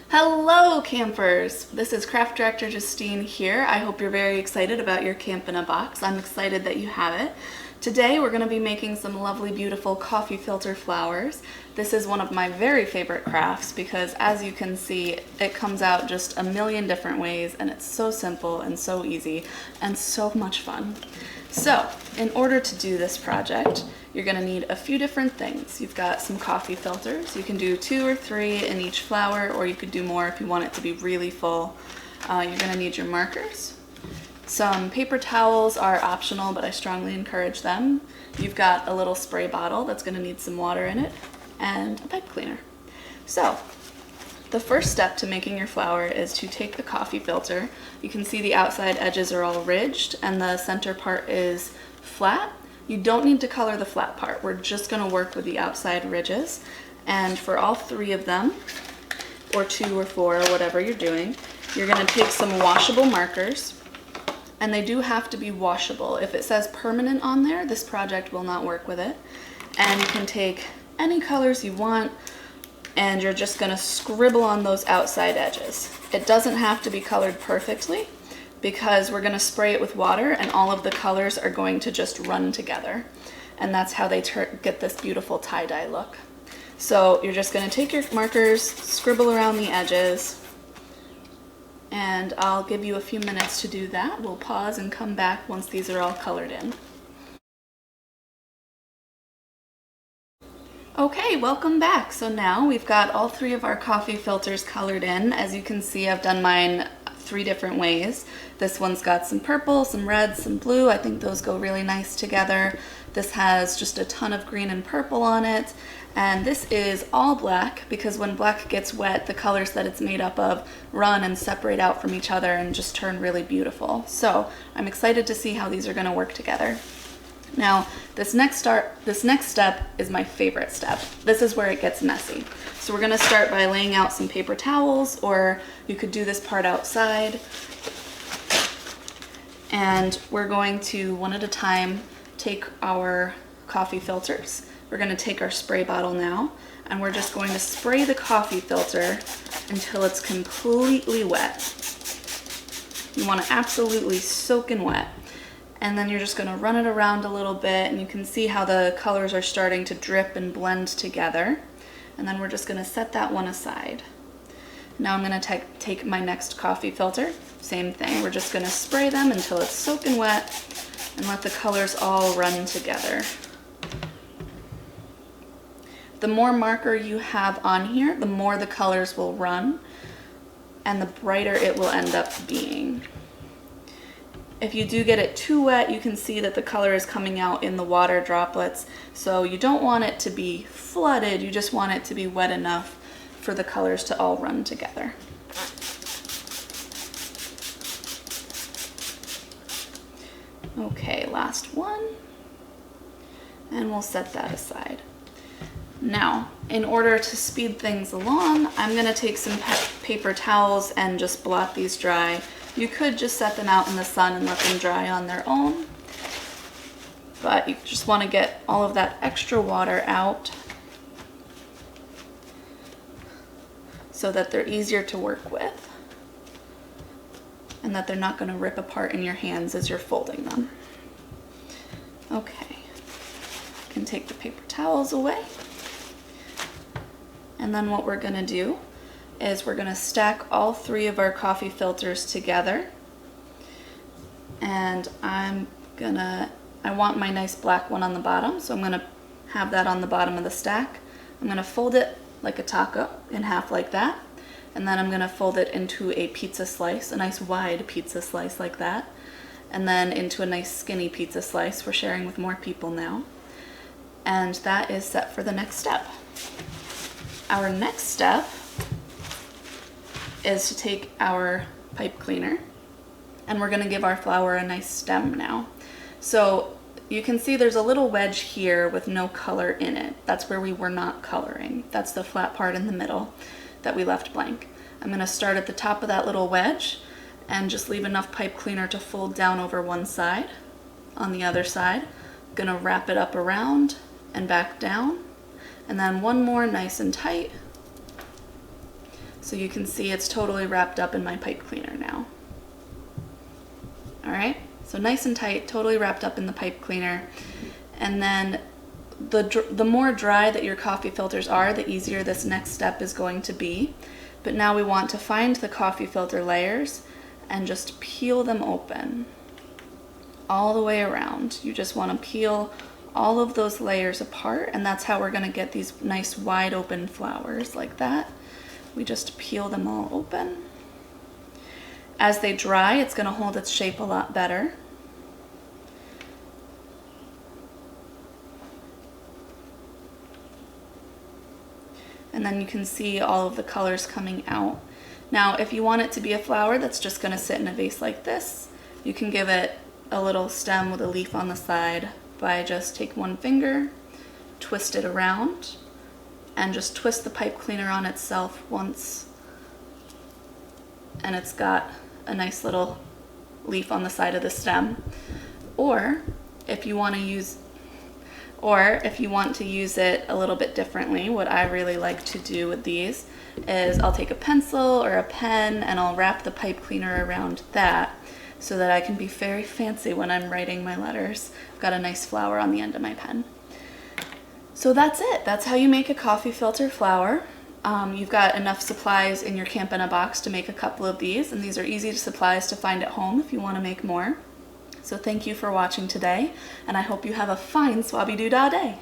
Hello campers! This is Craft Director Justine here. I hope you're very excited about your camp in a box. I'm excited that you have it. Today we're going to be making some lovely beautiful coffee filter flowers. This is one of my very favorite crafts because as you can see it comes out just a million different ways and it's so simple and so easy and so much fun. So in order to do this project you're going to need a few different things. You've got some coffee filters. You can do 2 or 3 in each flower, or you could do more if you want it to be really full. You're going to need your markers. Some paper towels are optional, but I strongly encourage them. You've got a little spray bottle that's going to need some water in it, and a pipe cleaner. So the first step to making your flower is to take the coffee filter. You can see the outside edges are all ridged and the center part is flat. You don't need to color the flat part. We're just going to work with the outside ridges. And for all 3 of them, or 2 or 4, or whatever you're doing, you're going to take some washable markers. And they do have to be washable. If it says permanent on there, this project will not work with it. And you can take any colors you want, and you're just going to scribble on those outside edges. It doesn't have to be colored perfectly, because we're going to spray it with water and all of the colors are going to just run together. And that's how they get this beautiful tie-dye look. So you're just going to take your markers, scribble around the edges, and I'll give you a few minutes to do that. We'll pause and come back once these are all colored in. Okay, welcome back. So now we've got all 3 of our coffee filters colored in. As you can see, I've done mine 3 different ways. This one's got some purple, some red, some blue. I think those go really nice together. This has just a ton of green and purple on it. And this is all black because when black gets wet, the colors that it's made up of run and separate out from each other and just turn really beautiful. So I'm excited to see how these are going to work together. Now, this next step is my favorite step. This is where it gets messy. So we're going to start by laying out some paper towels, or you could do this part outside. And we're going to, one at a time, take our coffee filters. We're going to take our spray bottle now, and we're just going to spray the coffee filter until it's completely wet. You want to absolutely soak in wet. And then you're just going to run it around a little bit, and you can see how the colors are starting to drip and blend together. And then we're just going to set that one aside. Now I'm going to take my next coffee filter. Same thing. We're just going to spray them until it's soaking wet and let the colors all run together. The more marker you have on here, the more the colors will run and the brighter it will end up being. If you do get it too wet, you can see that the color is coming out in the water droplets. So you don't want it to be flooded, you just want it to be wet enough for the colors to all run together. Okay, last one. And we'll set that aside. Now, in order to speed things along, I'm going to take some paper towels and just blot these dry. You could just set them out in the sun and let them dry on their own, but you just want to get all of that extra water out so that they're easier to work with and that they're not going to rip apart in your hands as you're folding them. Okay, you can take the paper towels away, and then what we're going to do is we're going to stack all 3 of our coffee filters together, and I want my nice black one on the bottom, so I'm going to have that on the bottom of the stack. I'm going to fold it like a taco in half like that, and then I'm going to fold it into a pizza slice, a nice wide pizza slice like that, and then into a nice skinny pizza slice. We're sharing with more people now, and that is set for the next step. Our next step is to take our pipe cleaner, and we're going to give our flower a nice stem now. So you can see there's a little wedge here with no color in it. That's where we were not coloring. That's the flat part in the middle that we left blank. I'm going to start at the top of that little wedge and just leave enough pipe cleaner to fold down over one side. On the other side, I'm going to wrap it up around and back down, and then one more nice and tight. So you can see it's totally wrapped up in my pipe cleaner now. All right, so nice and tight, totally wrapped up in the pipe cleaner. And then the more dry that your coffee filters are, the easier this next step is going to be. But now we want to find the coffee filter layers and just peel them open all the way around. You just want to peel all of those layers apart, and that's how we're going to get these nice wide open flowers like that. We just peel them all open. As they dry, it's going to hold its shape a lot better. And then you can see all of the colors coming out. Now, if you want it to be a flower that's just going to sit in a vase like this, you can give it a little stem with a leaf on the side by just take one finger, twist it around, and just twist the pipe cleaner on itself once, and it's got a nice little leaf on the side of the stem. Or if you want to use it a little bit differently, what I really like to do with these is I'll take a pencil or a pen and I'll wrap the pipe cleaner around that so that I can be very fancy when I'm writing my letters. I've got a nice flower on the end of my pen. So that's it. That's how you make a coffee filter flower. You've got enough supplies in your Camp in a Box to make a couple of these, and these are easy supplies to find at home if you want to make more. So thank you for watching today, and I hope you have a fine Swabby-Doo-Dah day.